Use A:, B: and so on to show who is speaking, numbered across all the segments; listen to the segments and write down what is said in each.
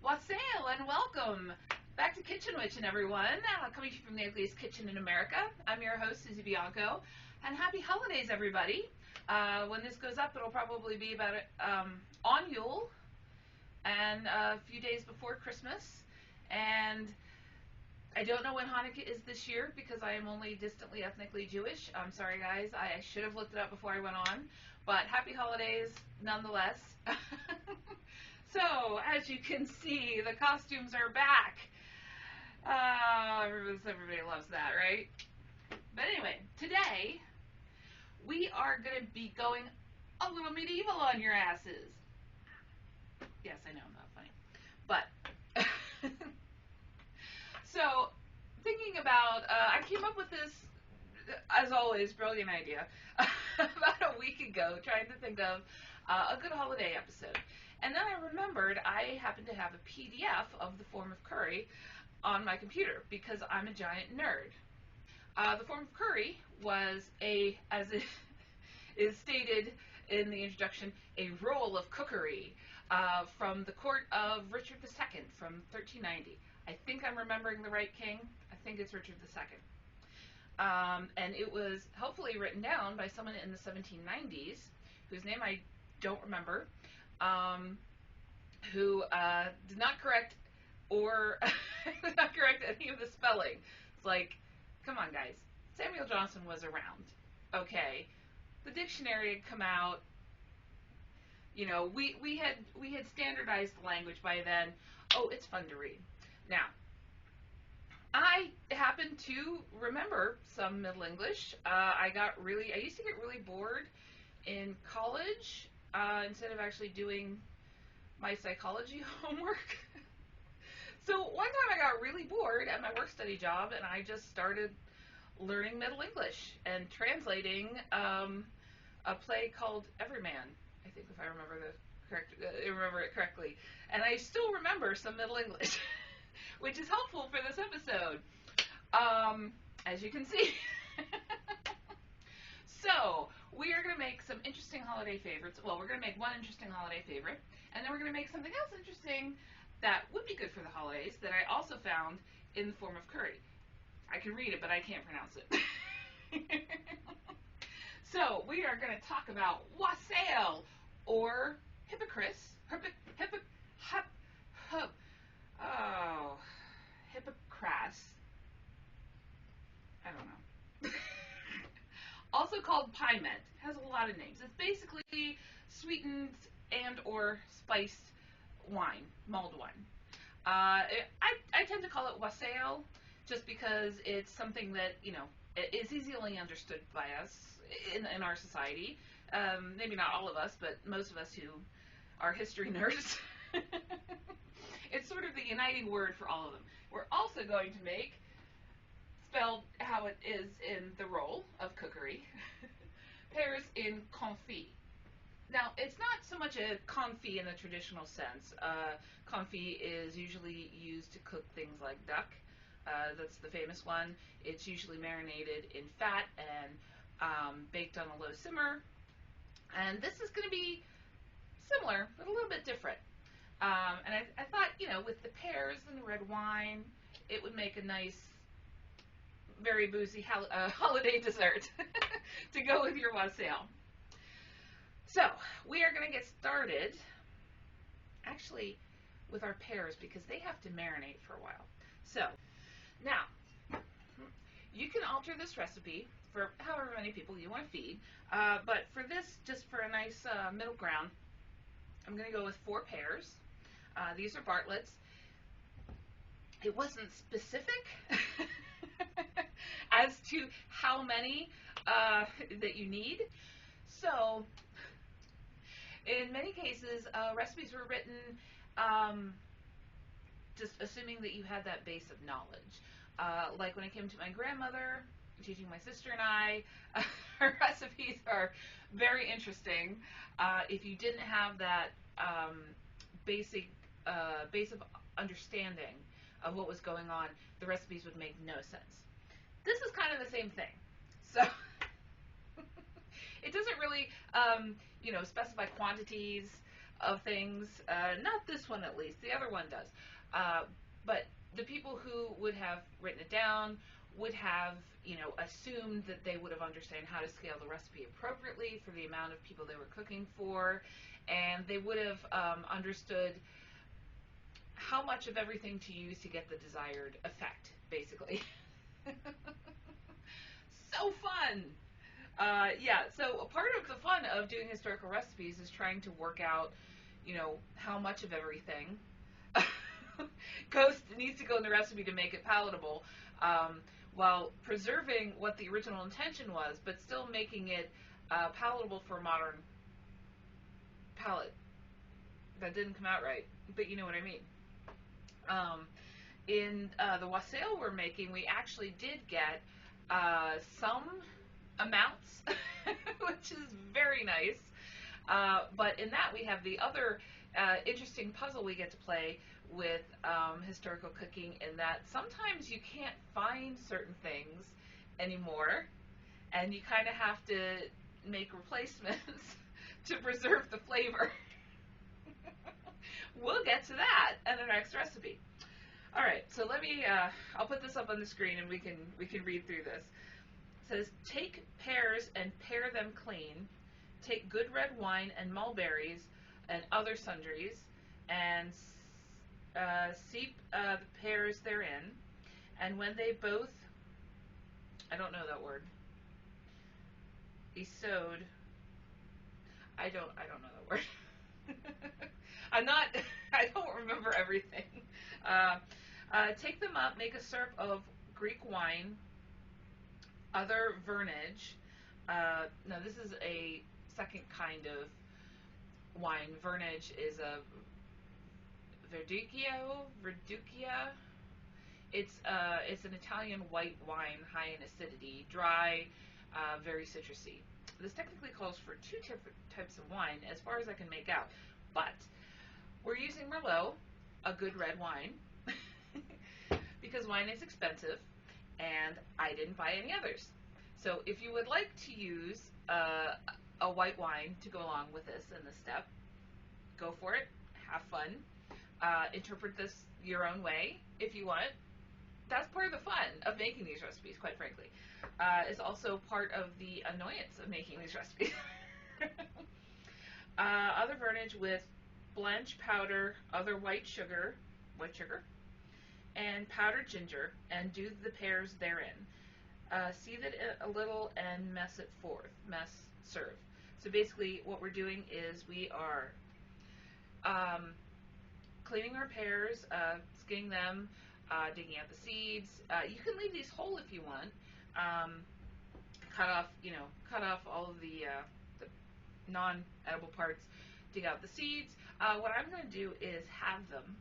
A: Wassail and welcome back to Kitchen Witchin', everyone. Coming to you from the ugliest kitchen in America. I'm your host, Susie Bianco, and happy holidays, everybody. When this goes up, it'll probably be about on Yule and a few days before Christmas. And I don't know when Hanukkah is this year because I am only distantly ethnically Jewish. I'm sorry, guys. I should have looked it up before I went on. But happy holidays, nonetheless. So, as you can see, the costumes are back. Everybody loves that, right? But anyway, today we are going to be going a little medieval on your asses. Yes, I know, I'm not funny. But, so, thinking about, I came up with this, as always, brilliant idea, about a week ago, trying to think of a good holiday episode. And then I remembered I happen to have a PDF of the Form of Curry on my computer because I'm a giant nerd. The Form of Curry was as it is stated in the introduction, a roll of cookery from the court of Richard II from 1390. I think I'm remembering the right king. I think it's Richard II. And it was hopefully written down by someone in the 1790s, whose name I don't remember, who did not correct or did not correct any of the spelling. It's like, come on, guys. Samuel Johnson was around. Okay, the dictionary had come out. You know, we had standardized the language by then. Oh, it's fun to read. Now, I happen to remember some Middle English. I used to get really bored in college instead of actually doing my psychology homework. So one time I got really bored at my work study job and I just started learning Middle English and translating a play called Everyman, I think, if I remember it correctly. And I still remember some Middle English, which is helpful for this episode, as you can see. So, we are going to make some interesting holiday favorites. Well, we're going to make one interesting holiday favorite, and then we're going to make something else interesting that would be good for the holidays that I also found in the Form of Curry. I can read it, but I can't pronounce it. So, we are going to talk about Wassail, or Hypocras. Hypocras. I don't know. Also called Pyment. Has a lot of names. It's basically sweetened and or spiced wine, mulled wine. I tend to call it Wassail just because it's something that, you know, is easily understood by us in our society. Maybe not all of us, but most of us who are history nerds. It's sort of the uniting word for all of them. We're also going to make, spelled how it is in the roll of cookery, Pears in Confit. Now, it's not so much a confit in the traditional sense. Confit is usually used to cook things like duck. That's the famous one. It's usually marinated in fat and baked on a low simmer. And this is going to be similar, but a little bit different. And I thought, you know, with the pears and the red wine, it would make a nice, very boozy holiday dessert to go with your wassail. So, we are going to get started, actually, with our pears because they have to marinate for a while. So, now, you can alter this recipe for however many people you want to feed, but for this, just for a nice middle ground, I'm going to go with 4 pears. These are Bartlett's. It wasn't specific as to how many that you need. So, in many cases, recipes were written just assuming that you had that base of knowledge. Like when it came to my grandmother, teaching my sister and I, her recipes are very interesting. If you didn't have that base of understanding of what was going on, the recipes would make no sense. This is kind of the same thing. So it doesn't really, specify quantities of things. Not this one, at least. The other one does. But the people who would have written it down would have, assumed that they would have understood how to scale the recipe appropriately for the amount of people they were cooking for, and they would have understood how much of everything to use to get the desired effect, basically. So fun! So a part of the fun of doing historical recipes is trying to work out, how much of everything needs to go in the recipe to make it palatable, while preserving what the original intention was, but still making it palatable for a modern palate. That didn't come out right, but you know what I mean. In the wassail we're making, we actually did get some amounts, which is very nice. But in that we have the other interesting puzzle we get to play with historical cooking, in that sometimes you can't find certain things anymore, and you kind of have to make replacements to preserve the flavor. We'll get to that in the next recipe. All right, so let me. I'll put this up on the screen, and we can read through this. It says, take pears and pare them clean. Take good red wine and mulberries and other sundries, and steep the pears therein. And when they both, I don't know that word, be sowed. I don't know that word. I don't remember everything. Take them up, make a syrup of Greek wine, other vernage. Now this is a second kind of wine. Vernage is a Verducchio. It's an Italian white wine, high in acidity, dry, very citrusy. This technically calls for two different types of wine, as far as I can make out. But we're using Merlot, a good red wine, because wine is expensive, and I didn't buy any others. So if you would like to use a white wine to go along with this in this step, go for it. Have fun. Interpret this your own way if you want. That's part of the fun of making these recipes, quite frankly. It's also part of the annoyance of making these recipes. Other vernage with blanch powder, other white sugar, and powdered ginger, and do the pears therein. Seethe it a little and serve. So basically what we're doing is we are cleaning our pears, skinning them, digging out the seeds. You can leave these whole if you want. Cut off all of the non-edible parts, dig out the seeds. What I'm going to do is halve them.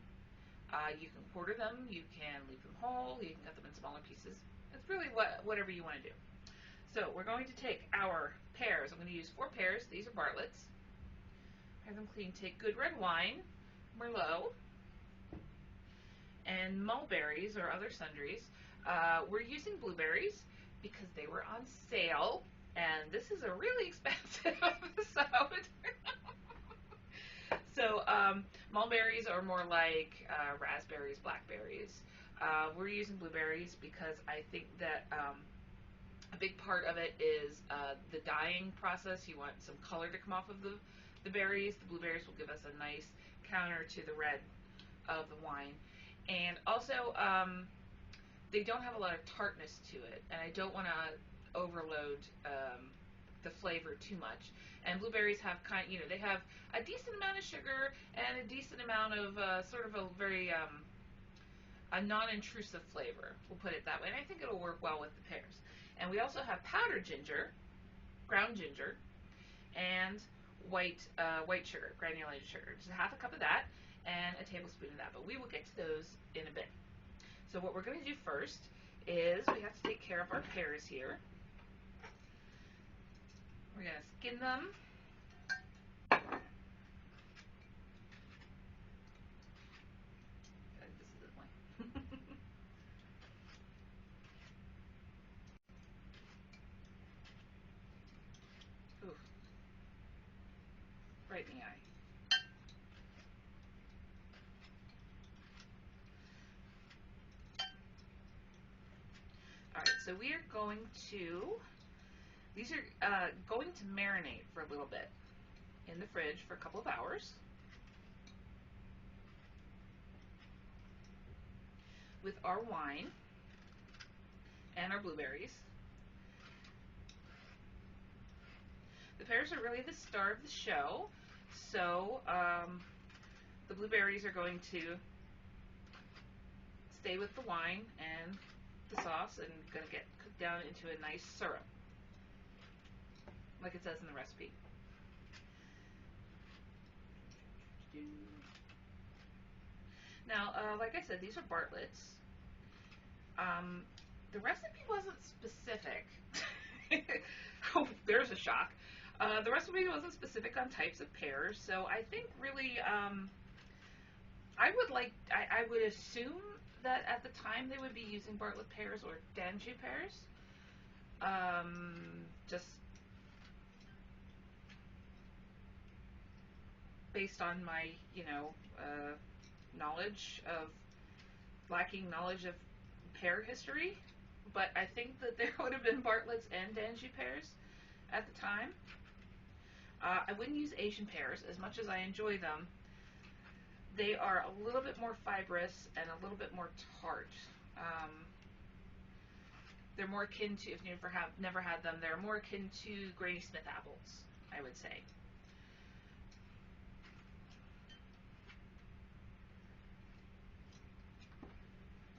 A: You can quarter them, you can leave them whole, you can cut them in smaller pieces. It's really whatever you want to do. So we're going to take our pears. I'm going to use 4 pears. These are Bartlett's. Have them clean. Take good red wine, Merlot, and mulberries or other sundries. We're using blueberries because they were on sale, and this is a really expensive episode. So mulberries are more like raspberries, blackberries. We're using blueberries because I think that a big part of it is the dyeing process. You want some color to come off of the berries. The blueberries will give us a nice counter to the red of the wine. And also, they don't have a lot of tartness to it, and I don't want to overload the flavor too much. And blueberries have they have a decent amount of sugar and a decent amount of sort of a very a non-intrusive flavor. We'll put it that way, and I think it'll work well with the pears. And we also have powdered ginger, ground ginger, and white sugar, granulated sugar. Just half a cup of that and a tablespoon of that. But we will get to those in a bit. So what we're going to do first is we have to take care of our pears here. We're going to skin them. This is one. Ooh. Right in the eye. So we are going to, these are going to marinate for a little bit in the fridge for a couple of hours with our wine and our blueberries. The pears are really the star of the show, so the blueberries are going to stay with the wine and the sauce and going to get cooked down into a nice syrup, like it says in the recipe. Now, like I said, these are Bartlett's. The recipe wasn't specific. Oh, there's a shock. The recipe wasn't specific on types of pears, so I think really, I would assume that at the time they would be using Bartlett pears or Danjou pears. Just based on my, lacking knowledge of pear history, but I think that there would have been Bartlett's and Danjou pears at the time. I wouldn't use Asian pears as much as I enjoy them. They are a little bit more fibrous and a little bit more tart. They're more akin to, if you never had them, they're more akin to Granny Smith apples, I would say.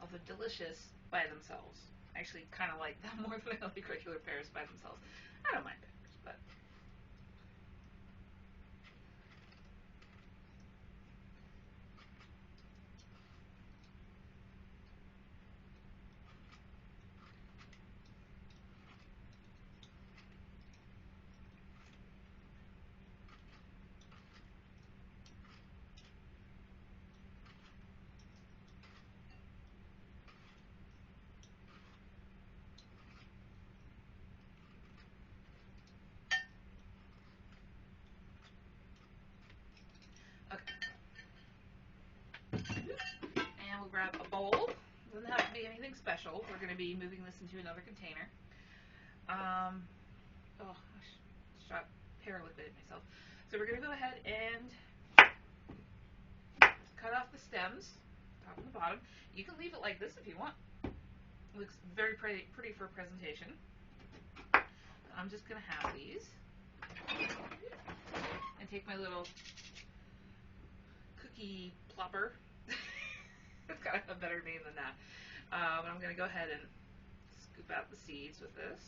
A: Although delicious by themselves. I actually kind of like them more than I like regular pears by themselves. I don't mind pears, but... And we'll grab a bowl. It doesn't have to be anything special. We're going to be moving this into another container. Oh, I shot pear liquid at myself. So we're going to go ahead and cut off the stems, top and the bottom. You can leave it like this if you want. It looks very pretty for presentation. I'm just going to have these and take my little cookie plopper. It's got a better name than that. But I'm going to go ahead and scoop out the seeds with this.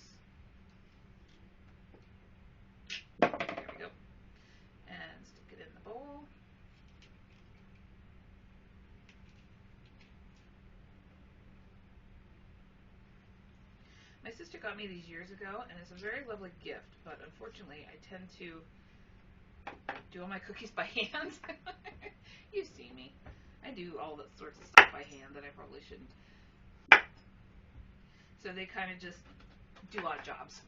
A: There we go. And stick it in the bowl. My sister got me these years ago, and it's a very lovely gift, but unfortunately I tend to do all my cookies by hand. You see me. I do all that sorts of stuff by hand that I probably shouldn't. So they kind of just do odd jobs.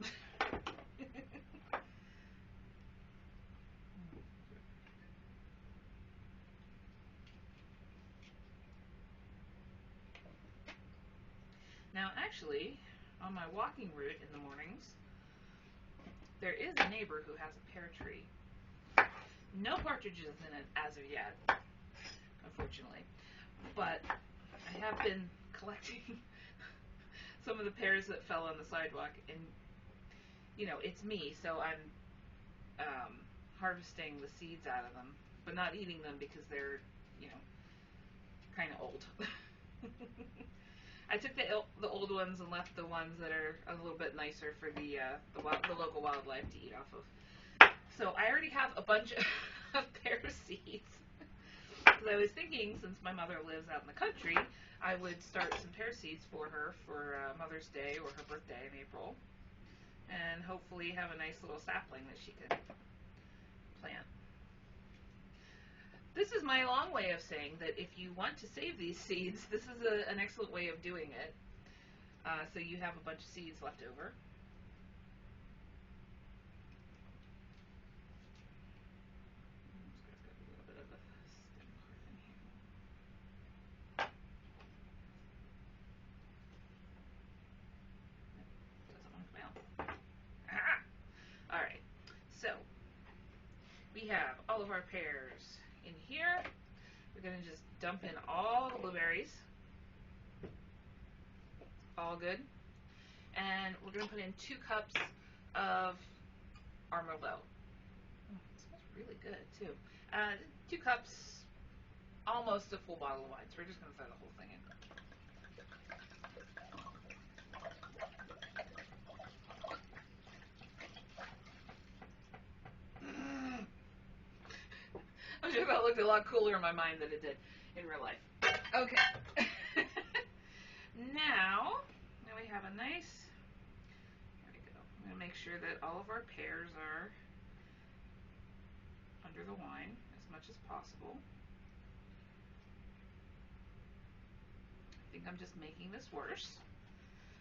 A: Now actually, on my walking route in the mornings, there is a neighbor who has a pear tree. No partridges in it as of yet, unfortunately. But I have been collecting some of the pears that fell on the sidewalk, and it's me, so I'm harvesting the seeds out of them, but not eating them because they're kind of old. I took the old ones and left the ones that are a little bit nicer for the local wildlife to eat off of. So I already have a bunch of pear seeds. Because I was thinking, since my mother lives out in the country, I would start some pear seeds for her for Mother's Day or her birthday in April, and hopefully have a nice little sapling that she could plant. This is my long way of saying that if you want to save these seeds, this is an excellent way of doing it. So you have a bunch of seeds left over. we have all of our pears in here. We're going to just dump in all the blueberries. All good. And we're going to put in 2 cups of our Merlot. It smells really good too. 2 cups, almost a full bottle of wine. So we're just going to throw the whole thing in. I'm sure that looked a lot cooler in my mind than it did in real life. Okay. now we have a nice, there we go. I'm going to make sure that all of our pears are under the wine as much as possible. I think I'm just making this worse.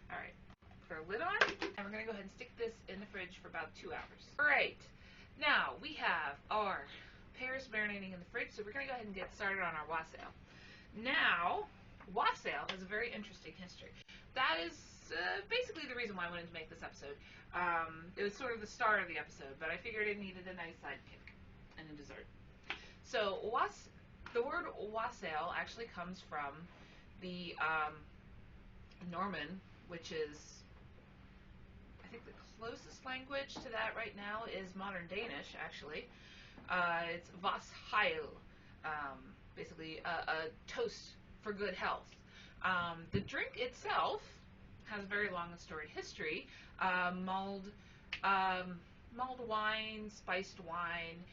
A: Alright, put our lid on, and we're going to go ahead and stick this in the fridge for about 2 hours. Alright, now we have our pears marinating in the fridge, so we're going to go ahead and get started on our wassail. Now, wassail has a very interesting history. That is basically the reason why I wanted to make this episode. It was sort of the start of the episode, but I figured it needed a nice sidekick and a dessert. So, the word wassail actually comes from the Norman, which is, I think the closest language to that right now is modern Danish, actually. It's Wassail, basically a toast for good health. The drink itself has a very long and storied history. Mulled wine, spiced wine,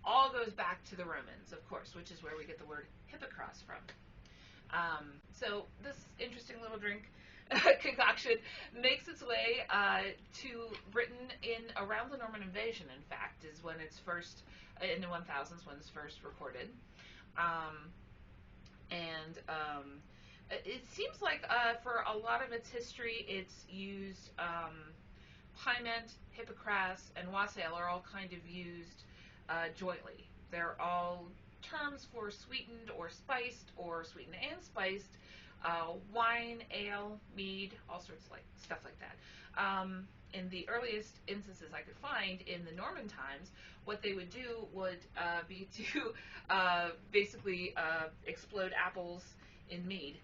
A: all goes back to the Romans, of course, which is where we get the word Hypocras from. So this interesting little drink concoction makes its way to Britain in around the Norman invasion, in fact, is when it's first, in the 1000s, when it's first recorded. It seems like for a lot of its history, it's used, Pyment, Hypocras, and Wassail are all kind of used jointly. They're all terms for sweetened or spiced, or sweetened and spiced, wine, ale, mead, all sorts of stuff like that. In the earliest instances I could find in the Norman times, what they would do would be to basically explode apples in mead.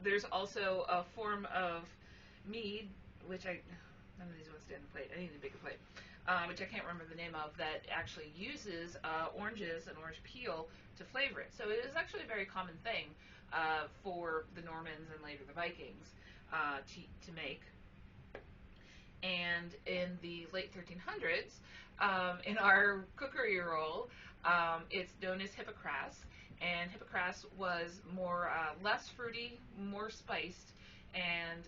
A: There's also a form of mead, which none of these want to stay on the plate. I need a bigger plate. Which I can't remember the name of, that actually uses oranges and orange peel to flavor it. So it is actually a very common thing for the Normans and later the Vikings to make. And in the late 1300s, in our cookery roll, it's known as Hypocras, and Hypocras was more less fruity, more spiced, and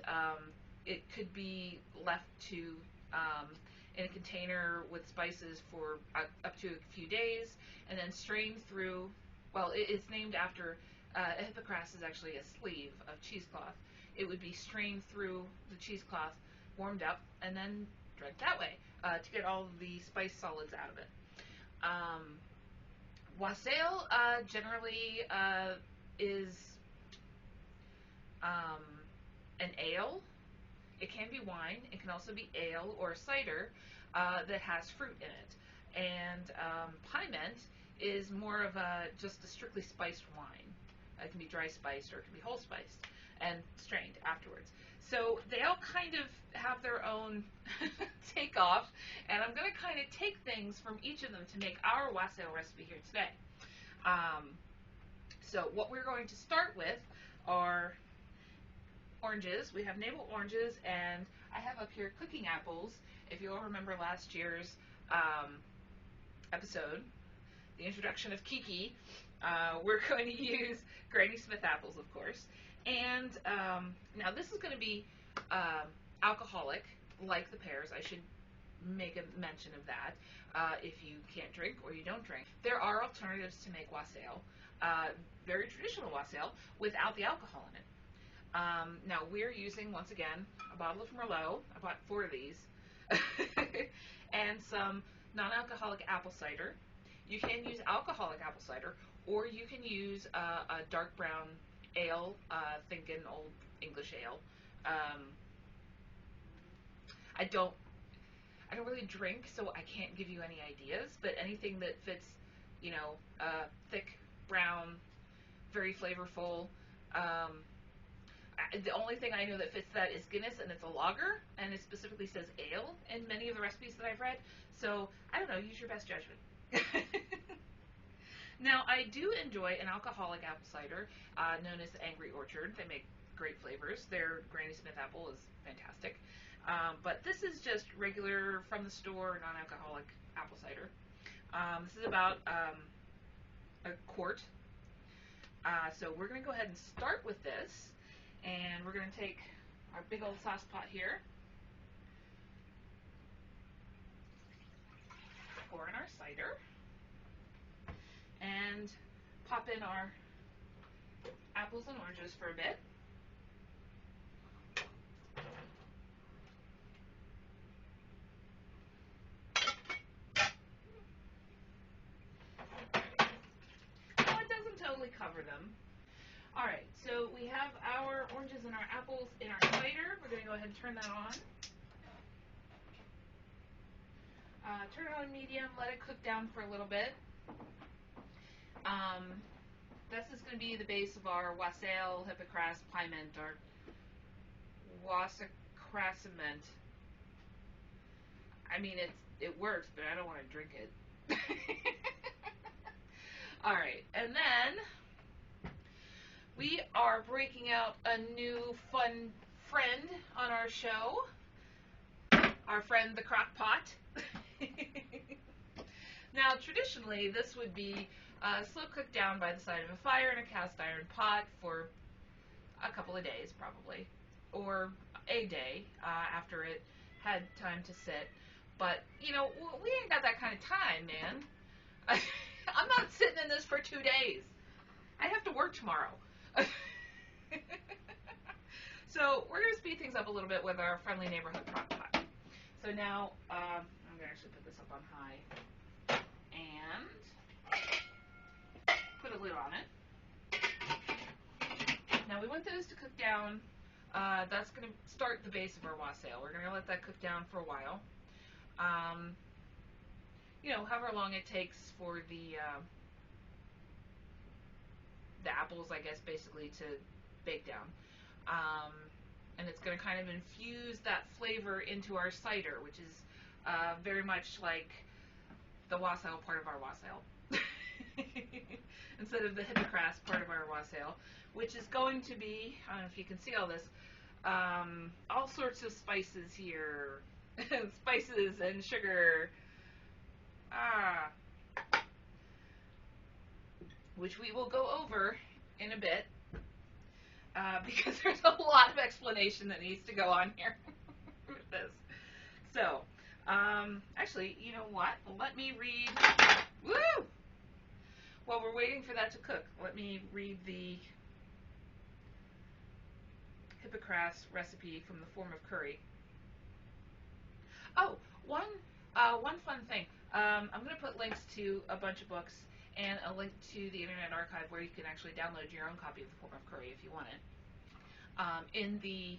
A: it could be left to in a container with spices for up to a few days, and then strained through. Well, it's named after Hypocras is actually a sleeve of cheesecloth. It would be strained through the cheesecloth, warmed up, and then drank that way to get all of the spice solids out of it. Wassail generally is an ale. It can be wine. It can also be ale or cider that has fruit in it. And Pyment is more of just a strictly spiced wine. It can be dry spiced or it can be whole spiced and strained afterwards. So they all kind of have their own takeoff, and I'm going to kind of take things from each of them to make our wassail recipe here today. So what we're going to start with are oranges. We have navel oranges, and I have up here cooking apples. If you'll remember last year's episode, the introduction of Kiki, we're going to use Granny Smith apples, of course. And now this is going to be alcoholic, like the pears. I should make a mention of that. If you can't drink or you don't drink, there are alternatives to make wassail, very traditional wassail, without the alcohol in it. Now we're using, once again, a bottle of Merlot. I bought 4 of these, and some non-alcoholic apple cider. You can use alcoholic apple cider, or you can use a dark brown ale, thinking old English ale. I don't really drink, so I can't give you any ideas, but anything that fits, thick, brown, very flavorful. The only thing I know that fits that is Guinness, and it's a lager, and it specifically says ale in many of the recipes that I've read. So, I don't know, use your best judgment. Now, I do enjoy an alcoholic apple cider known as Angry Orchard. They make great flavors. Their Granny Smith apple is fantastic. But this is just regular from the store, non-alcoholic apple cider. This is about a quart. So we're going to go ahead and start with this. And we're going to take our big old sauce pot here. Pour in our cider. And pop in our apples and oranges for a bit. No, it doesn't totally cover them. Alright, so we have our oranges and our apples in our cider. We're going to go ahead and turn that on. Turn it on medium, let it cook down for a little bit. This is going to be the base of our Wassail, Hypocras, Pyment, or Wassacrasiment. I mean, it works, but I don't want to drink it. Alright, and then we are breaking out a new fun friend on our show. Our friend, the crock pot. Now, traditionally, this would be slow cooked down by the side of a fire in a cast iron pot for a couple of days, probably, or a day after it had time to sit. But, we ain't got that kind of time, man. I'm not sitting in this for 2 days. I have to work tomorrow. So we're going to speed things up a little bit with our friendly neighborhood crock pot. So now, I'm going to actually put this up on high and put a lid on it. Now we want those to cook down. That's going to start the base of our wassail. We're going to let that cook down for a while. However long it takes for the apples, I guess, basically to bake down. And it's going to kind of infuse that flavor into our cider, which is very much like the wassail part of our wassail. Instead of the Hypocras part of our wassail, which is going to be, I don't know if you can see all this, all sorts of spices here. Spices and sugar. Which we will go over in a bit. Because there's a lot of explanation that needs to go on here with this. So, actually, you know what? Let me read. Woo! While we're waiting for that to cook, let me read the Hypocras recipe from the form of curry. Oh, one fun thing. I'm going to put links to a bunch of books and a link to the Internet Archive where you can actually download your own copy of the form of curry if you want it. In the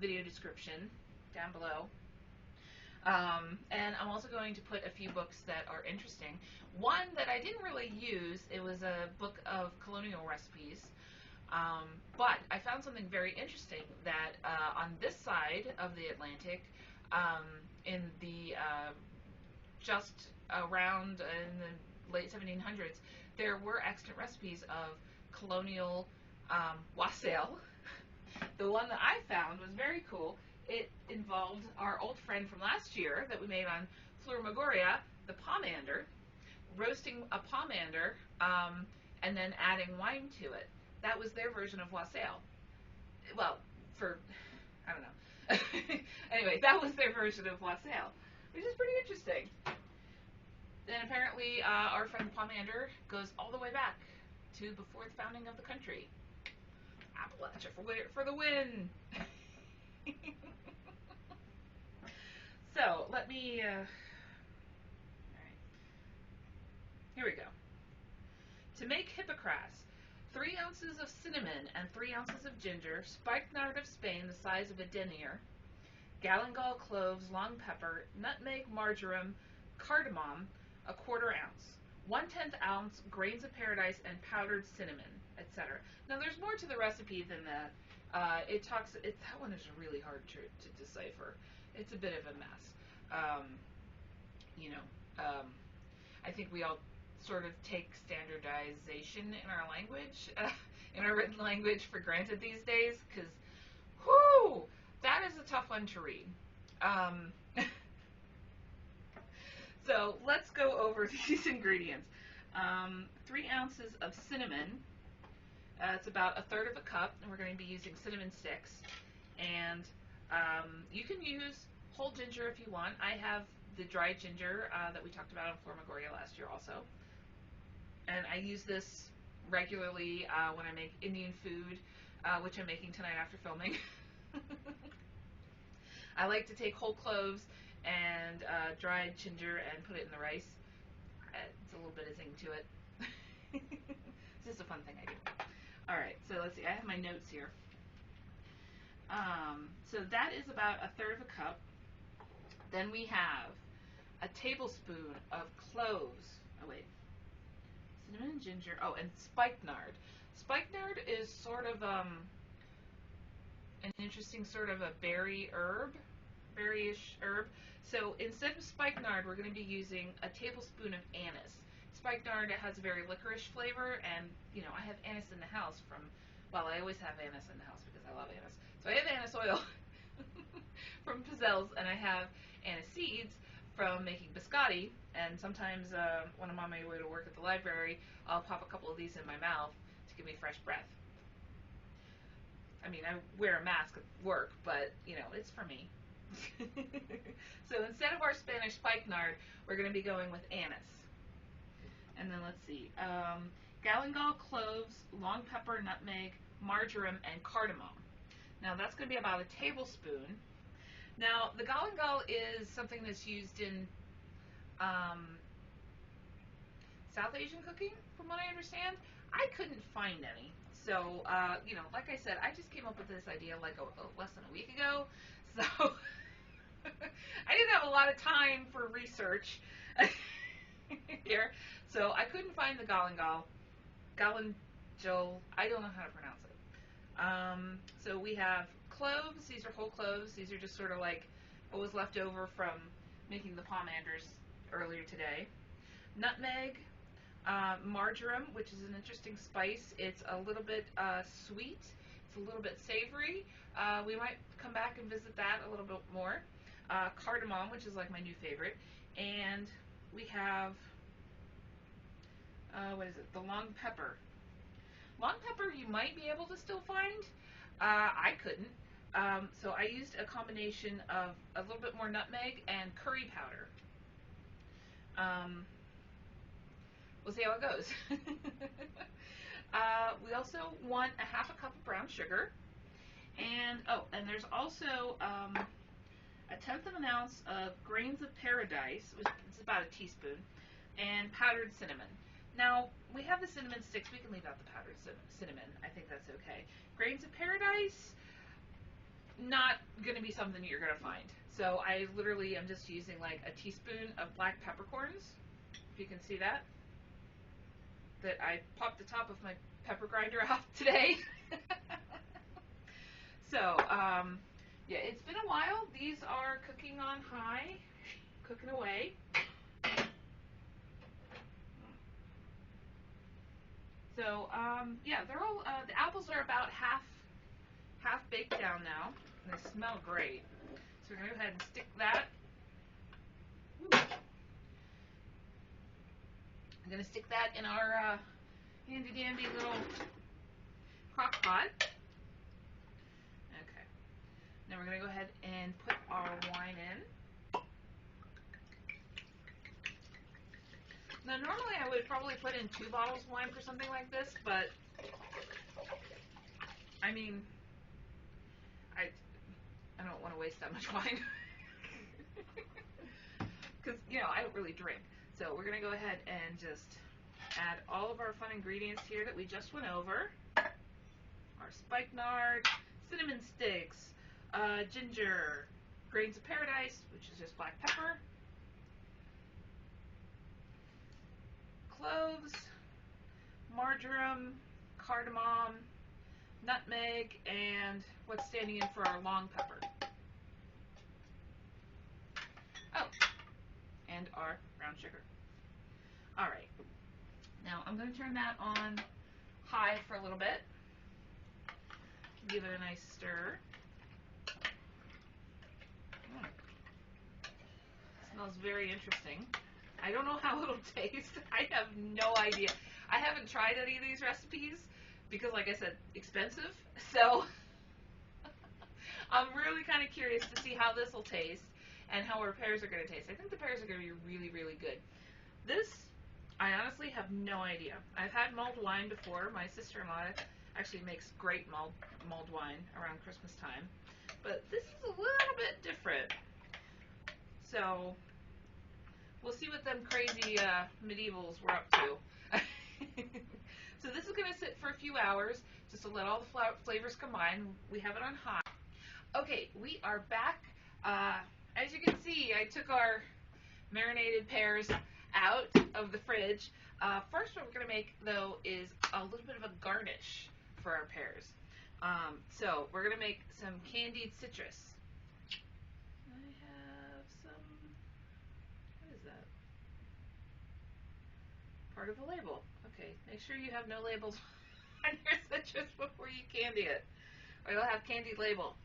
A: video description down below. And I'm also going to put a few books that are interesting. One that I didn't really use, it was a book of colonial recipes. But I found something very interesting that on this side of the Atlantic, in the just around in the late 1700s, there were extant recipes of colonial wassail. The one that I found was very cool. It involved our old friend from last year that we made on Fleur Magoria, the pomander, roasting a pomander, and then adding wine to it. That was their version of wassail. Well, I don't know. Anyway, that was their version of wassail, which is pretty interesting. And apparently, our friend pomander goes all the way back to before the founding of the country. Appalachia for the win! So, let me, alright. Here we go. To make Hypocras, 3 ounces of cinnamon and 3 ounces of ginger, spiked nard of Spain the size of a denier, galangal, cloves, long pepper, nutmeg, marjoram, cardamom, a quarter ounce, 1/10 ounce grains of paradise, and powdered cinnamon, etc. Now there's more to the recipe than that. That one is really hard to decipher. It's a bit of a mess. Um, you know, I think we all sort of take standardization in our language, in our written language, for granted these days, because, whoo, that is a tough one to read. Um, so let's go over these ingredients. 3 ounces of cinnamon. It's about 1/3 of a cup, and we're going to be using cinnamon sticks. And you can use whole ginger if you want. I have the dried ginger that we talked about on Formagoria last year also. And I use this regularly when I make Indian food, which I'm making tonight after filming. I like to take whole cloves and dried ginger and put it in the rice. It's a little bit of zing to it. It's just a fun thing I do. Alright, so let's see. I have my notes here. So that is about 1/3 of a cup. Then we have a tablespoon of cloves. Oh, wait. Cinnamon and ginger. Oh, and spikenard. Spikenard is sort of an interesting sort of a berryish herb. So instead of spikenard, we're going to be using a tablespoon of anise. Spikenard has a very licorice flavor, and you know, I have anise in the house I always have anise in the house because I love anise. So I have anise oil from Pizzell's, and I have anise seeds from making biscotti, and sometimes when I'm on my way to work at the library, I'll pop a couple of these in my mouth to give me fresh breath. I mean, I wear a mask at work, but, you know, it's for me. So instead of our Spanish spikenard, we're going to be going with anise. And then let's see, galangal, cloves, long pepper, nutmeg, marjoram, and cardamom. Now that's going to be about a tablespoon. Now the galangal is something that's used in South Asian cooking, from what I understand. I couldn't find any. So, you know, like I said, I just came up with this idea like less than a week ago. So I didn't have a lot of time for research here. So I couldn't find the galangal. I don't know how to pronounce it. So we have cloves. These are whole cloves. These are just sort of like what was left over from making the pomanders earlier today. Nutmeg, marjoram, which is an interesting spice. It's a little bit sweet. It's a little bit savory. We might come back and visit that a little bit more. Cardamom, which is like my new favorite. And we have, what is it? The long pepper. Long pepper you might be able to still find. I couldn't. So I used a combination of a little bit more nutmeg and curry powder. We'll see how it goes. We also want a 1/2 cup of brown sugar. And, and there's also a 1/10 of an ounce of grains of paradise, which is about a teaspoon, and powdered cinnamon. Now, we have the cinnamon sticks. We can leave out the powdered cinnamon. I think that's okay. Grains of paradise, not going to be something you're going to find. So I literally am just using like a teaspoon of black peppercorns, if you can see that. That I popped the top of my pepper grinder off today. So, yeah, it's been a while. These are cooking on high, cooking away. So, yeah, they're all, the apples are about half baked down now. And they smell great. So we're going to go ahead and stick that. I'm going to stick that in our handy dandy little crock pot. Okay. Now we're going to go ahead and put our wine in. Now normally I would probably put in 2 bottles of wine for something like this, but I mean, I don't want to waste that much wine. Because, you know, I don't really drink. So we're going to go ahead and just add all of our fun ingredients here that we just went over. Our spikenard, cinnamon sticks, ginger, grains of paradise, which is just black pepper, cloves, marjoram, cardamom, nutmeg, and what's standing in for our long pepper. Oh, and our brown sugar. Alright, now I'm going to turn that on high for a little bit. Give it a nice stir. Smells very interesting. I don't know how it'll taste. I have no idea. I haven't tried any of these recipes because, like I said, expensive. So I'm really kind of curious to see how this will taste and how our pears are going to taste. I think the pears are going to be really, really good. This, I honestly have no idea. I've had mulled wine before. My sister-in-law actually makes great mulled wine around Christmas time. But this is a little bit different. So we'll see what them crazy medievals were up to. So this is going to sit for a few hours just to let all the flavors combine. We have it on high. Okay, we are back. As you can see, I took our marinated pears out of the fridge. First, what we're going to make, though, is a little bit of a garnish for our pears. So we're going to make some candied citrus. I have some, what is that? Part of the label. Okay, make sure you have no labels on your citrus before you candy it, or it'll have candied label.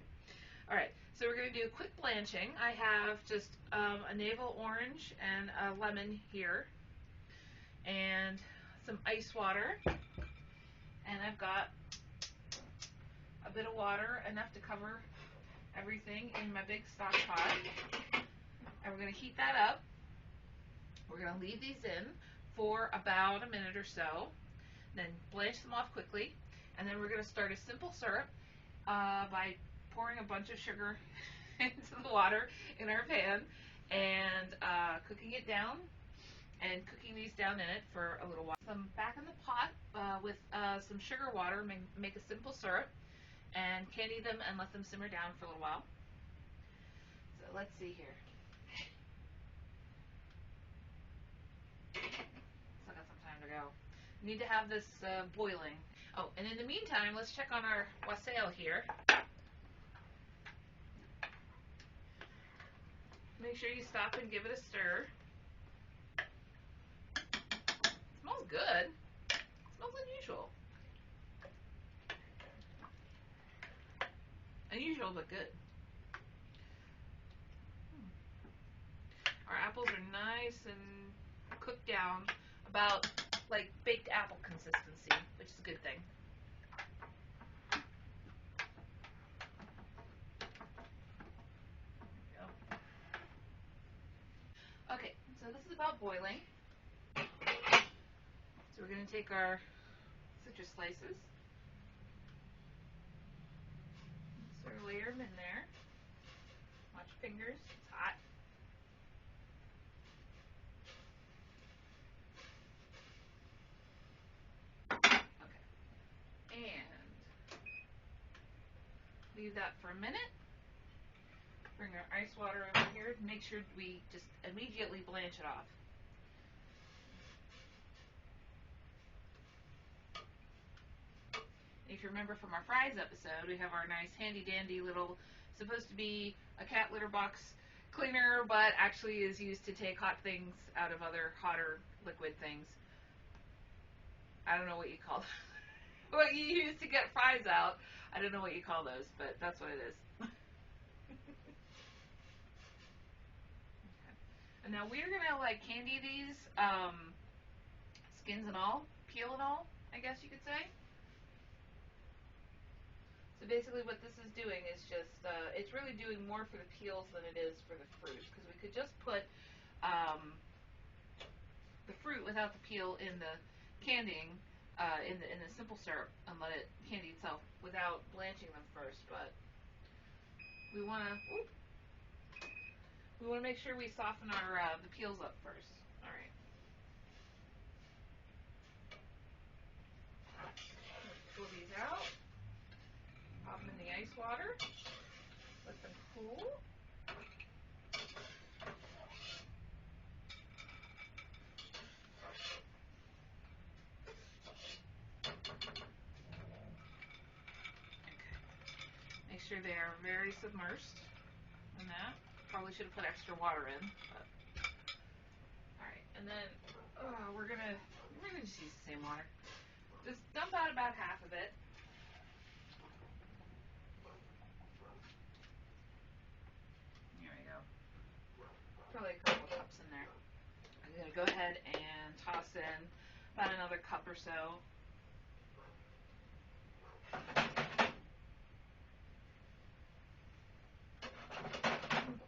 A: Alright, so we're going to do a quick blanching. I have just a navel orange and a lemon here, and some ice water, and I've got a bit of water, enough to cover everything in my big stock pot. And we're going to heat that up. We're going to leave these in for about a minute or so, then blanch them off quickly, and then we're going to start a simple syrup by pouring a bunch of sugar into the water in our pan and cooking it down and cooking these down in it for a little while. Some back in the pot with some sugar water, make a simple syrup and candy them and let them simmer down for a little while. So let's see here. Still got some time to go. Need to have this boiling. Oh, and in the meantime, let's check on our wassail here. Make sure you stop and give it a stir. It smells good. It smells unusual. Unusual, but good. Our apples are nice and cooked down, about like baked apple consistency, which is a good thing. There we go. Okay, so this is about boiling. So we're going to take our citrus slices, sort of layer them in there. Watch your fingers, it's hot. Okay, and leave that for a minute. Bring our ice water over here. Make sure we just immediately blanch it off. If you remember from our fries episode, we have our nice handy dandy little, supposed to be a cat litter box cleaner, but actually is used to take hot things out of other hotter liquid things. I don't know what you call them. What you use to get fries out. I don't know what you call those, but that's what it is. Okay. And now we're gonna like candy these, skins and all, peel and all, I guess you could say. So basically what this is doing is just, it's really doing more for the peels than it is for the fruit, because we could just put the fruit without the peel in the candying, in the simple syrup, and let it candy itself without blanching them first. But we want to make sure we soften our the peels up first. All right. Let's pull these out. Pop them in the ice water. Let them cool. sure they are very submersed in that. Probably should have put extra water in. But. All right, and then we're gonna just use the same water. Just dump out about half of it. There we go. Probably a couple of cups in there. I'm gonna go ahead and toss in about another cup or so.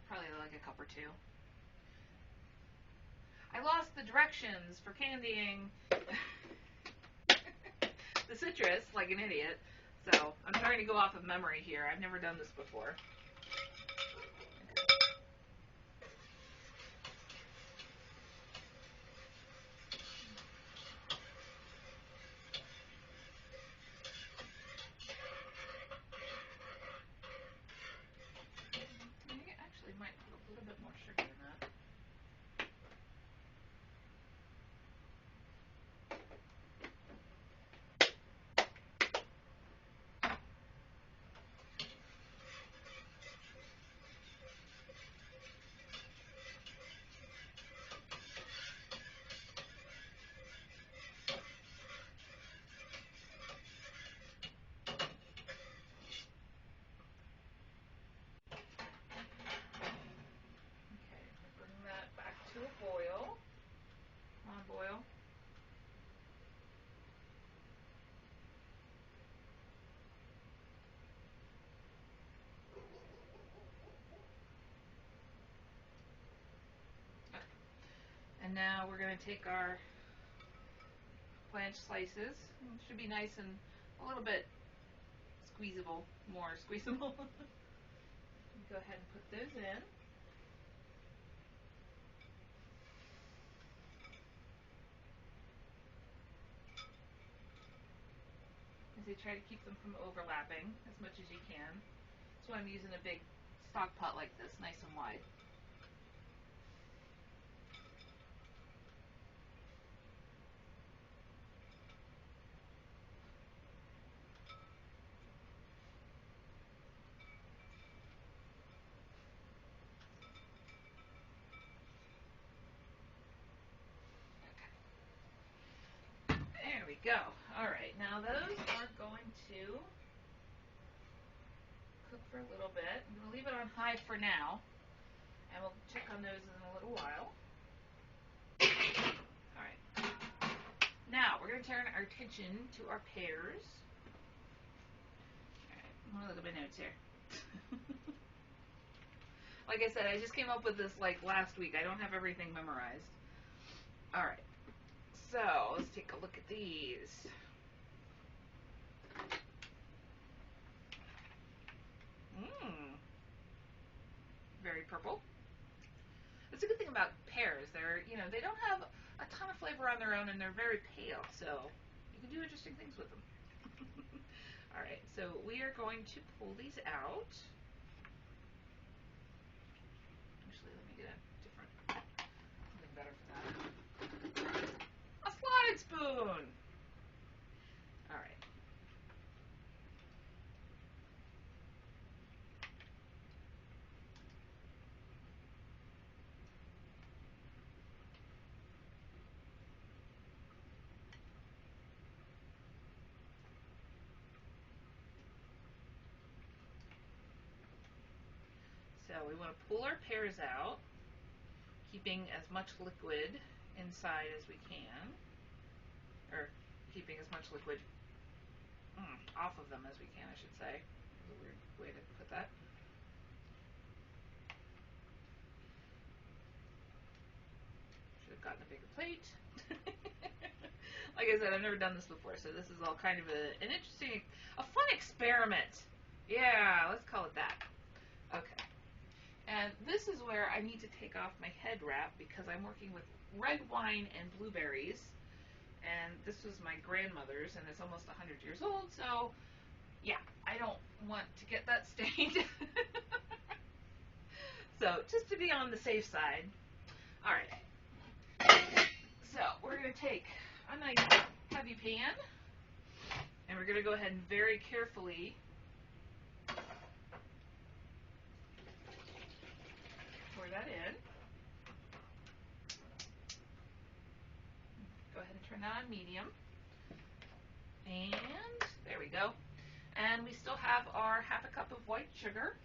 A: Probably like a cup or two. I lost the directions for candying the citrus like an idiot, so I'm trying to go off of memory here. I've never done this before. I actually might put a little bit more sugar in that. To a boil. Come on, boil. Okay. And now we're going to take our blanched slices. It should be nice and a little bit squeezable, more squeezable. Go ahead and put those in. As you try to keep them from overlapping as much as you can. That's why I'm using a big stock pot like this, nice and wide. There we go. Alright, now those are going to cook for a little bit. I'm going to leave it on high for now, and we'll check on those in a little while. Alright. Now, we're going to turn our attention to our pears. Alright, I'm going to look at my notes here. Like I said, I just came up with this like last week. I don't have everything memorized. Alright. So, let's take a look at these. Very purple. That's a good thing about pears. They're, they don't have a ton of flavor on their own, and they're very pale, so you can do interesting things with them. Alright, so we are going to pull these out. Actually, let me get a different, something better for that. A slotted spoon! Alright. So we want to pull our pears out, keeping as much liquid inside as we can, or keeping as much liquid off of them as we can, I should say. That's a weird way to put that. Should have gotten a bigger plate. Like I said, I've never done this before, so this is all kind of an interesting, a fun experiment. Yeah, let's call it that. Okay. And this is where I need to take off my head wrap because I'm working with red wine and blueberries. And this was my grandmother's, and it's almost 100 years old, so yeah, I don't want to get that stained. So, just to be on the safe side. Alright. So, we're going to take a nice heavy pan, and we're going to go ahead and very carefully pour that in. Go ahead and turn that on medium. And there we go. And we still have our half a cup of white sugar.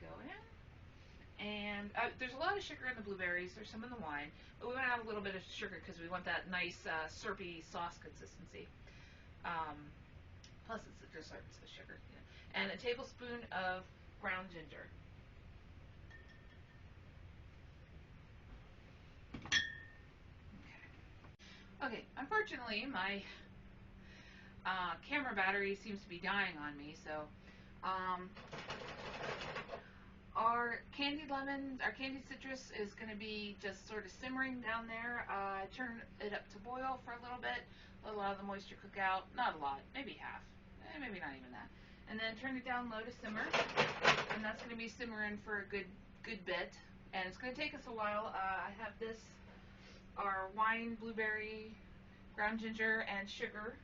A: Go in. And there's a lot of sugar in the blueberries. There's some in the wine. But we want to add a little bit of sugar because we want that nice syrupy sauce consistency. Plus it's just the sugar. Yeah. And a tablespoon of ground ginger. Okay, unfortunately my camera battery seems to be dying on me, so our candied lemon, our candied citrus is going to be just sort of simmering down there. Turn it up to boil for a little bit, let a lot of the moisture cook out. Not a lot, maybe half, maybe not even that. And then turn it down low to simmer, and that's going to be simmering for a good bit. And it's going to take us a while. I have this, our wine, blueberry, ground ginger, and sugar.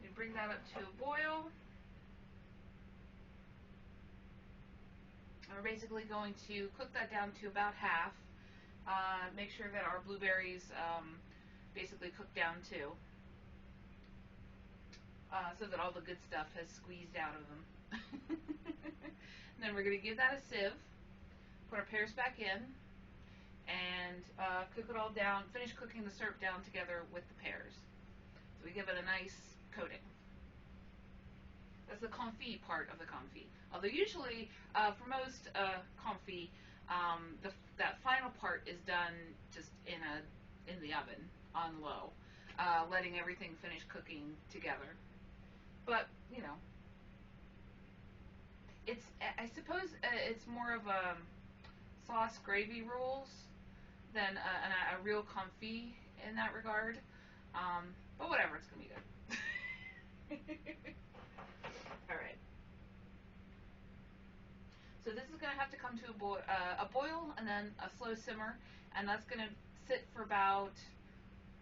A: You bring that up to a boil. And we're basically going to cook that down to about half. Make sure that our blueberries basically cook down too, so that all the good stuff has squeezed out of them. And then we're going to give that a sieve, put our pears back in, and cook it all down, finish cooking the syrup down together with the pears. So we give it a nice coating. That's the confit part of the confit. Although usually, for most confit, that final part is done just in the oven on low, letting everything finish cooking together. But you know, I suppose it's more of a sauce gravy rules than a real confit in that regard. But whatever, it's gonna be good. All right. So this is gonna have to come to a boil and then a slow simmer, and that's gonna sit for about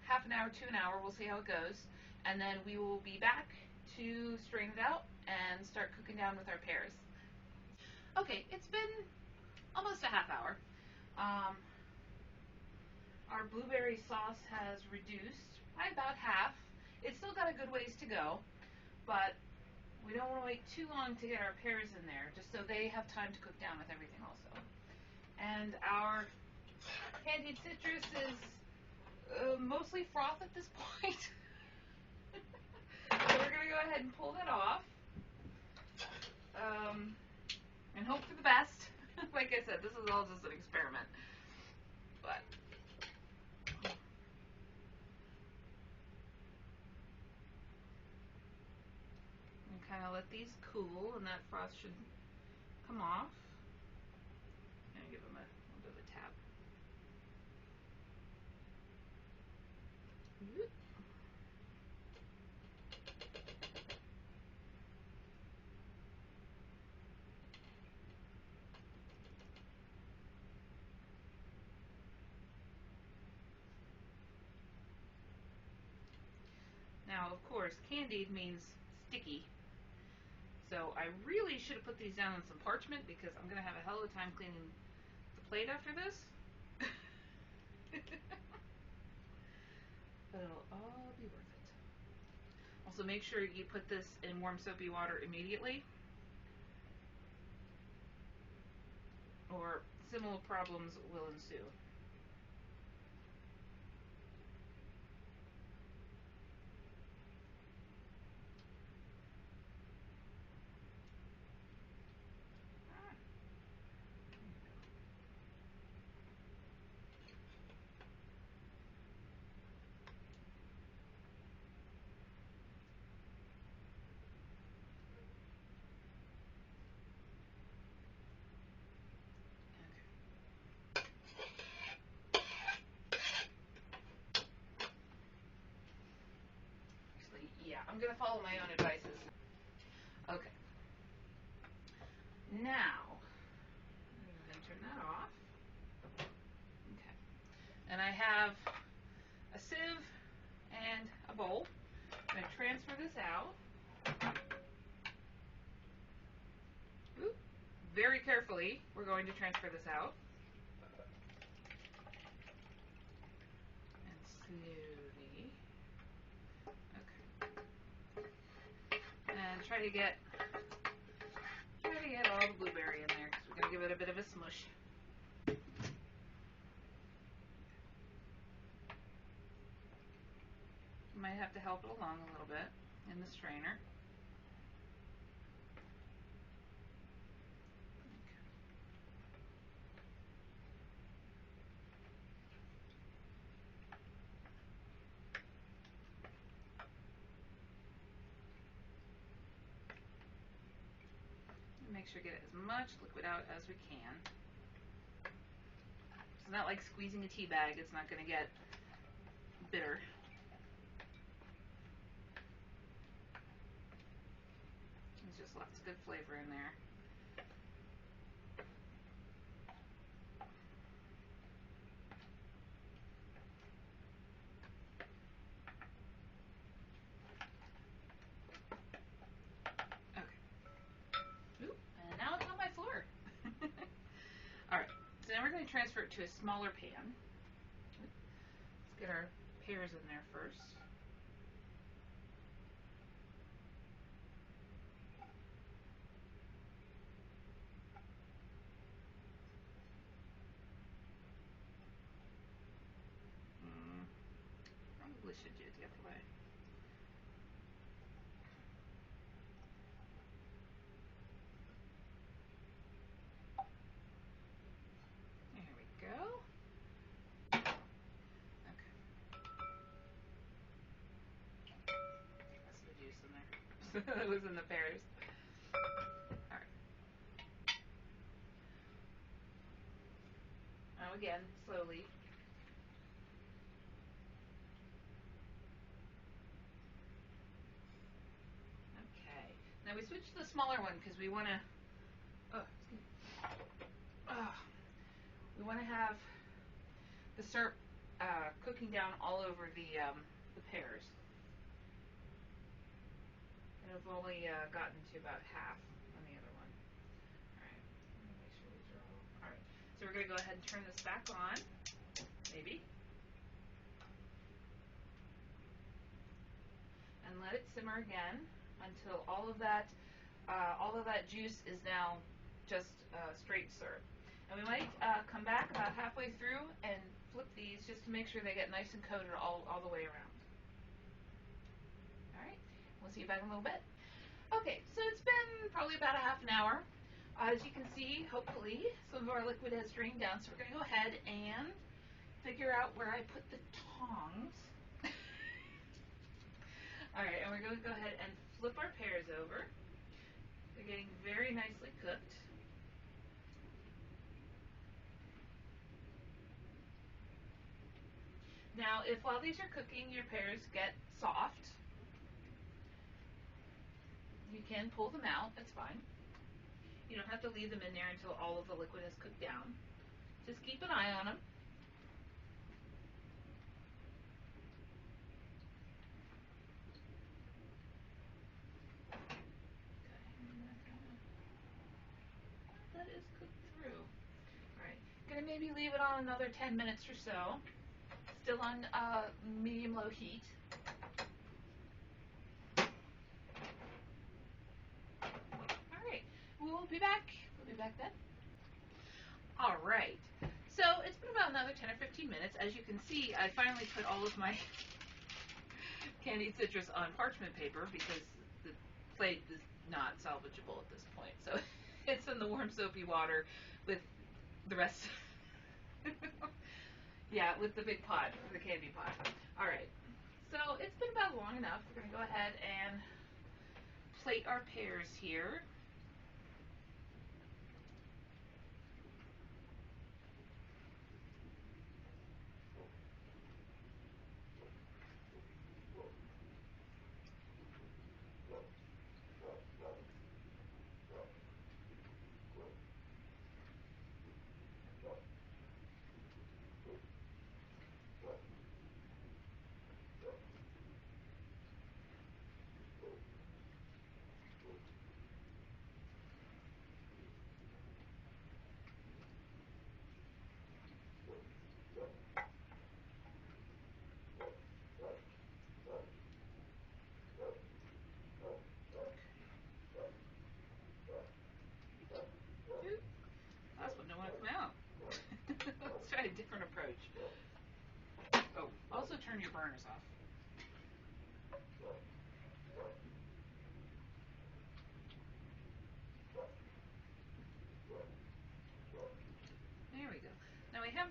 A: half an hour to an hour. We'll see how it goes, and then we will be back to strain it out and start cooking down with our pears. Okay, it's been almost a half hour. Our blueberry sauce has reduced by about half. It's still got a good ways to go, but we don't want to wait too long to get our pears in there, just so they have time to cook down with everything also. And our candied citrus is mostly froth at this point. So we're going to go ahead and pull that off. And hope for the best. Like I said, this is all just an experiment. But kind of let these cool, and that froth should come off. And give them a little bit of a tap. Now, of course, candied means sticky. So I really should have put these down on some parchment, because I'm going to have a hell of a time cleaning the plate after this. But it'll all be worth it. Also, make sure you put this in warm soapy water immediately, or similar problems will ensue. Yeah, I'm going to follow my own advices. Okay. Now, I'm going to turn that off. Okay. And I have a sieve and a bowl. I'm going to transfer this out. Ooh, very careful. carefully, we're going to transfer this out. And slowly. Okay. And try to get all the blueberry in there because we're going to give it a bit of a smush. You might have to help it along a little bit in the strainer. Make sure to get as much liquid out as we can. It's not like squeezing a tea bag. It's not going to get bitter. There's just lots of good flavor in there. And now it's on my floor. Alright, so now we're going to transfer it to a smaller pan. Let's get our pears in there first. Probably should do it the other way. There we go. Okay. That's the juice in there. That was in the pears. Alright. Now again, slowly. Okay. Now we switched to the smaller one because we want to. We want to have the syrup cooking down all over the pears. And I've only gotten to about half on the other one. Alright, make sure these are all. Alright, so we're going to go ahead and turn this back on, maybe. And let it simmer again until all of that juice is now just straight syrup. And we might come back about halfway through and flip these just to make sure they get nice and coated all the way around. Alright, we'll see you back in a little bit. Okay, so it's been probably about a half an hour. As you can see, hopefully, some of our liquid has drained down, so we're going to go ahead and figure out where I put the tongs. Alright, and we're going to go ahead and flip our pears over. They're getting very nicely cooked. Now, if while these are cooking, your pears get soft, you can pull them out, that's fine. You don't have to leave them in there until all of the liquid has cooked down. Just keep an eye on them. That is cooked through. Alright, gonna maybe leave it on another 10 minutes or so. Still on medium-low heat. Alright, we'll be back. We'll be back then. Alright, so it's been about another 10 or 15 minutes. As you can see, I finally put all of my candied citrus on parchment paper because the plate is not salvageable at this point. So it's in the warm soapy water with the rest. Yeah, with the big pot, the candy pot. Alright, so it's been about long enough. We're going to go ahead and plate our pears here.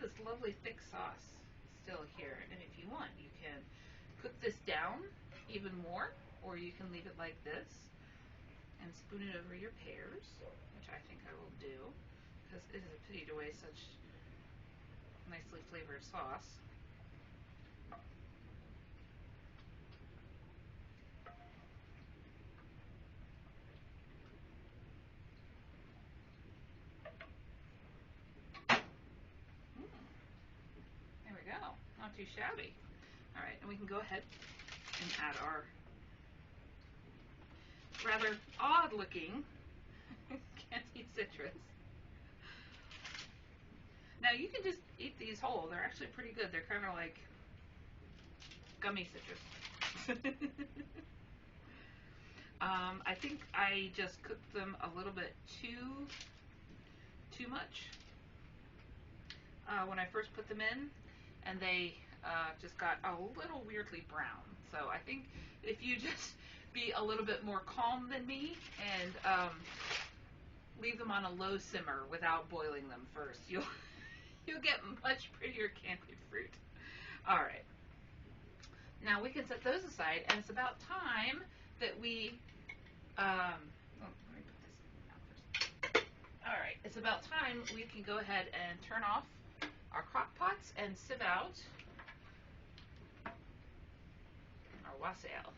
A: have this lovely thick sauce still here, and if you want, you can cook this down even more, or you can leave it like this and spoon it over your pears, which I think I will do, because it is a pity to waste such nicely flavored sauce. There we go. Not too shabby. All right, and we can go ahead and add our rather odd-looking candied citrus. Now you can just eat these whole. They're actually pretty good. They're kind of like gummy citrus. I think I just cooked them a little bit too much when I first put them in, and they just got a little weirdly brown. So I think if you just be a little bit more calm than me and leave them on a low simmer without boiling them first, you'll get much prettier candied fruit. All right. Now we can set those aside, and it's about time that we. Let me put this out first. All right, it's about time we can go ahead and turn off our crock pots and sieve out our Wassail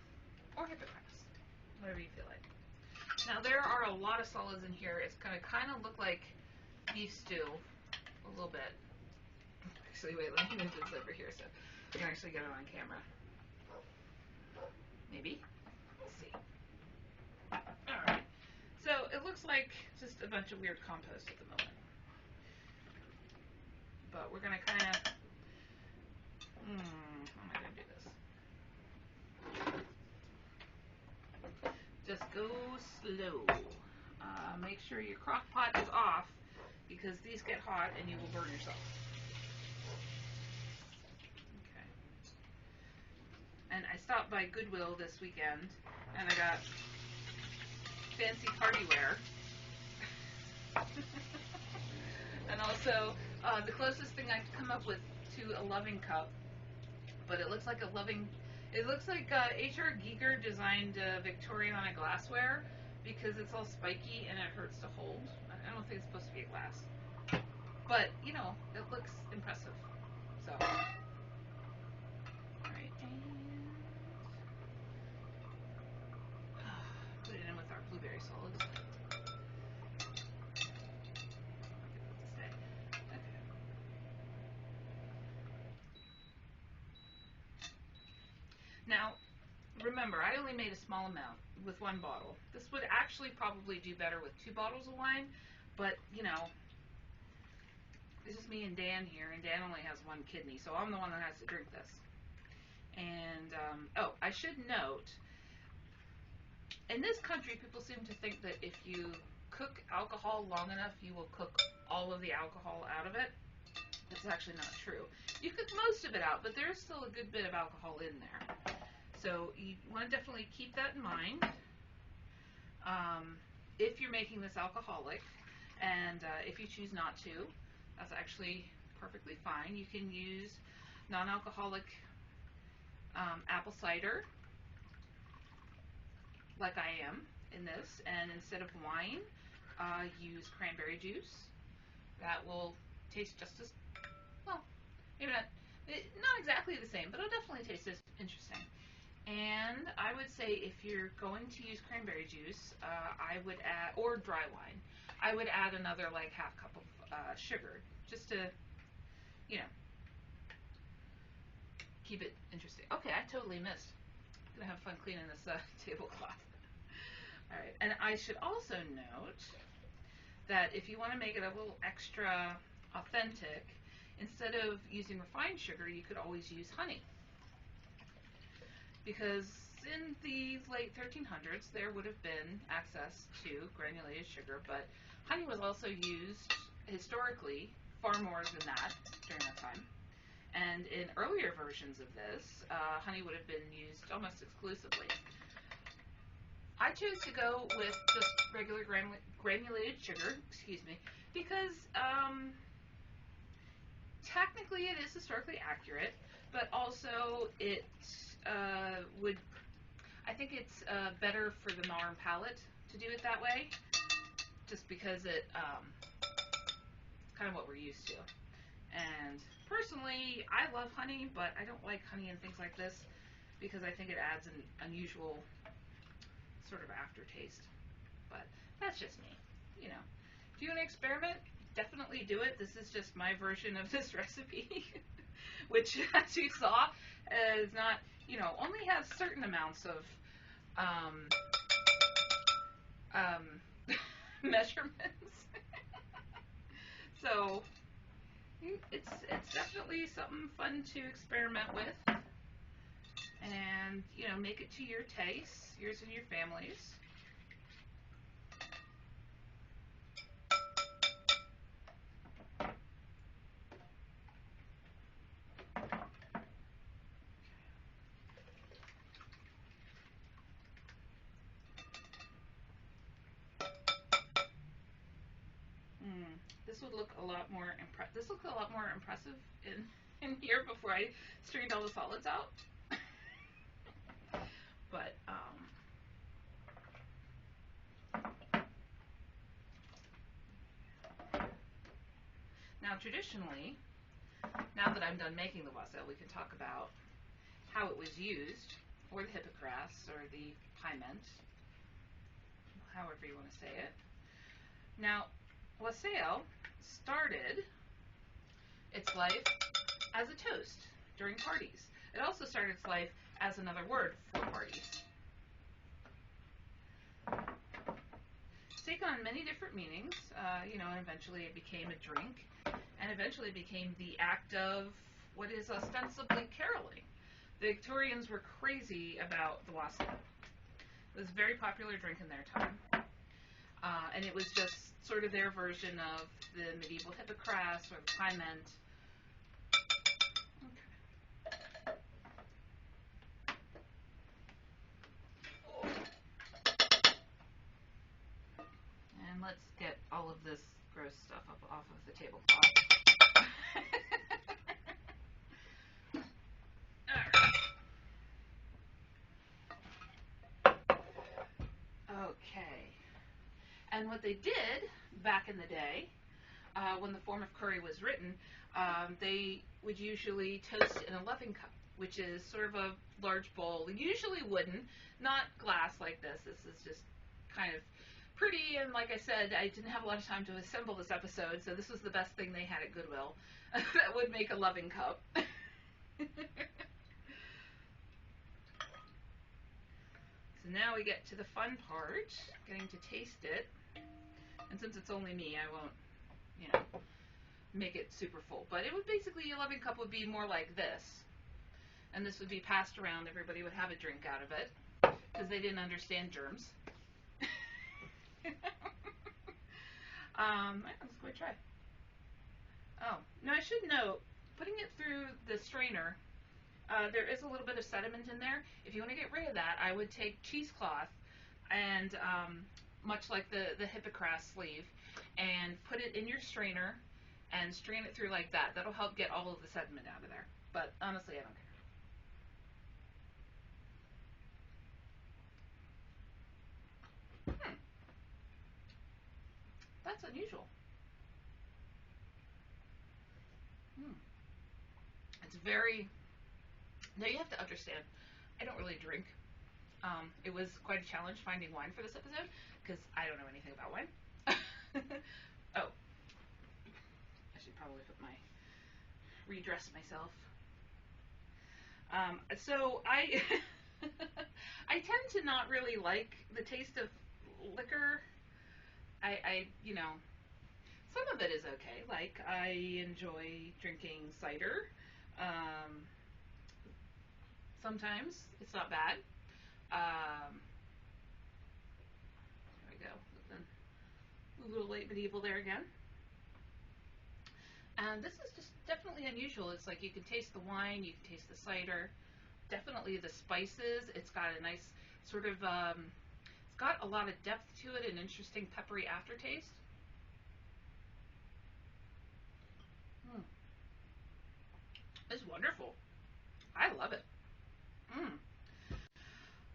A: or Hypocras, whatever you feel like. Now there are a lot of solids in here. It's gonna kind of look like beef stew a little bit. Actually, wait, let me move this over here so you can actually get it on camera. Maybe. Let's see. Alright. So it looks like just a bunch of weird compost at the moment. But we're going to kind of... how am I going to do this? Just go slow. Make sure your crock pot is off, because these get hot and you will burn yourself. Okay. And I stopped by Goodwill this weekend, and I got fancy party wear. And also, the closest thing I could come up with to a loving cup, but it looks like H.R. Giger designed Victoriana glassware, because it's all spiky and it hurts to hold. I don't think it's supposed to be a glass. But, you know, it looks impressive. So, alright, and put it in with our blueberry solids. Now, remember, I only made a small amount with one bottle. This would actually probably do better with 2 bottles of wine, but, you know, it's just me and Dan here, and Dan only has 1 kidney, so I'm the one that has to drink this. And, oh, I should note, in this country, people seem to think that if you cook alcohol long enough, you will cook all of the alcohol out of it. That's actually not true. You cook most of it out, but there is still a good bit of alcohol in there. So you want to definitely keep that in mind if you're making this alcoholic. And if you choose not to, that's actually perfectly fine. You can use non-alcoholic apple cider, like I am in this, and instead of wine, use cranberry juice. That will taste just as, well, maybe not exactly the same, but it'll definitely taste as interesting. And I would say if you're going to use cranberry juice, I would add, or dry wine, I would add another like half cup of sugar, just to, you know, keep it interesting. Okay, I totally missed. I'm gonna have fun cleaning this tablecloth. All right, and I should also note that if you want to make it a little extra authentic, instead of using refined sugar, you could always use honey. Because in the late 1300s, there would have been access to granulated sugar, but honey was also used historically far more than that during that time. And in earlier versions of this, honey would have been used almost exclusively. I chose to go with just regular granulated sugar, because technically it is historically accurate, but also it would, I think it's better for the modern palate to do it that way, just because it's kind of what we're used to. And personally, I love honey, but I don't like honey and things like this because I think it adds an unusual sort of aftertaste. But that's just me, you know. If you want to experiment, definitely do it. This is just my version of this recipe, which, as you saw, is not, only has certain amounts of um, um, measurements. So it's definitely something fun to experiment with, and make it to your taste, yours and your family's. This would look a lot more This looks a lot more impressive in here before I strained all the solids out. But now traditionally, now that I'm done making the wassail, we can talk about how it was used, or the Hypocras, or the Pyment, however you want to say it. Now, wassail started its life as a toast during parties. It also started its life as another word for parties. It's taken on many different meanings, and eventually it became a drink, and eventually became the act of what is ostensibly caroling. The Victorians were crazy about the wassail. It was a very popular drink in their time. And it was just sort of their version of the medieval Hypocras or the Pyment. And let's get all of this gross stuff up off of the tablecloth. Okay. And what they did back in the day, when the form of curry was written, they would usually toast in a loving cup, which is sort of a large bowl, usually wooden, not glass like this. This is just kind of pretty, and like I said, I didn't have a lot of time to assemble this episode, so this was the best thing they had at Goodwill that would make a loving cup. So now we get to the fun part, getting to taste it. And since it's only me, I won't, make it super full. But it would basically, a loving cup would be more like this. And this would be passed around. Everybody would have a drink out of it because they didn't understand germs. Let's go try. Oh, now I should note, putting it through the strainer, there is a little bit of sediment in there. If you want to get rid of that, I would take cheesecloth and, much like the Hypocras sleeve, and put it in your strainer and strain it through like that. That'll help get all of the sediment out of there. But honestly, I don't care. That's unusual. It's very... Now you have to understand, I don't really drink. It was quite a challenge finding wine for this episode because I don't know anything about wine. Oh, I should probably redress myself. So I I tend to not really like the taste of liquor. I some of it is okay. Like, I enjoy drinking cider. Sometimes it's not bad. There we go. A little late medieval there again. And this is just definitely unusual. It's like you can taste the wine, you can taste the cider, definitely the spices. It's got a nice sort of, it's got a lot of depth to it, an interesting peppery aftertaste. It's wonderful. I love it. Mm.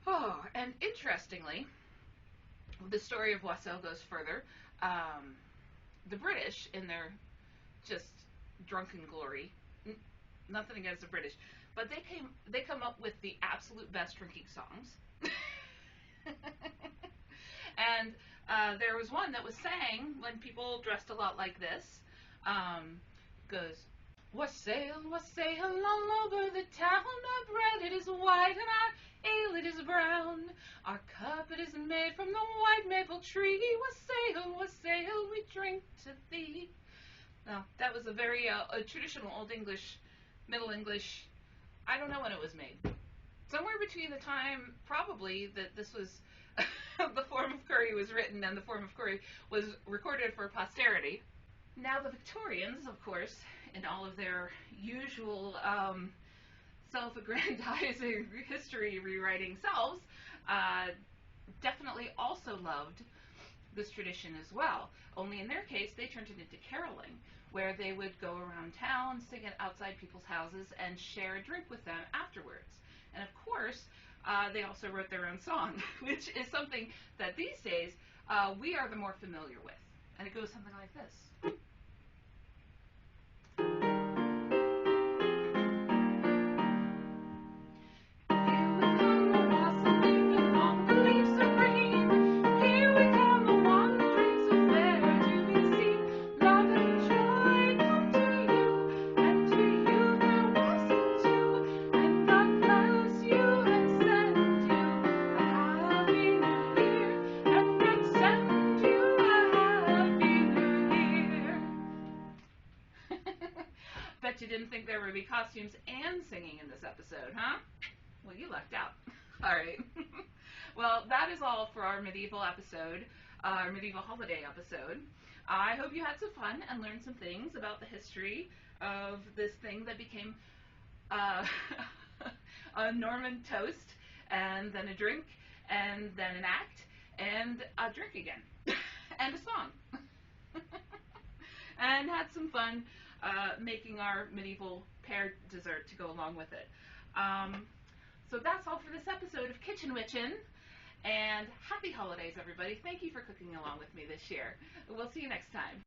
A: Oh, and interestingly, the story of Wassail goes further. Um, the British, in their just drunken glory, nothing against the British, but they come up with the absolute best drinking songs. And there was one that was sang when people dressed a lot like this. Goes, Wassail, wassail all over the town. Our bread it is white and our ale it is brown. Our cup it is made from the white maple tree. Wassail, wassail, we drink to thee. Now, that was a very a traditional Old English, Middle English. I don't know when it was made. Somewhere between the time, probably, that this was the form of curry was written and the form of curry was recorded for posterity. Now, the Victorians, of course, in all of their usual self-aggrandizing history rewriting selves, definitely also loved this tradition as well. Only in their case, they turned it into caroling, where they would go around town, sing it outside people's houses, and share a drink with them afterwards. And of course, they also wrote their own song, which is something that these days we are the more familiar with. And it goes something like this. Bet you didn't think there would be costumes and singing in this episode, huh? Well, you lucked out. All right. Well, that is all for our medieval episode, our medieval holiday episode. I hope you had some fun and learned some things about the history of this thing that became uh, a Norman toast, and then a drink, and then an act, and a drink again, and a song. And had some fun making our medieval pear dessert to go along with it. So that's all for this episode of Kitchen Witchin'. And happy holidays, everybody. Thank you for cooking along with me this year. We'll see you next time.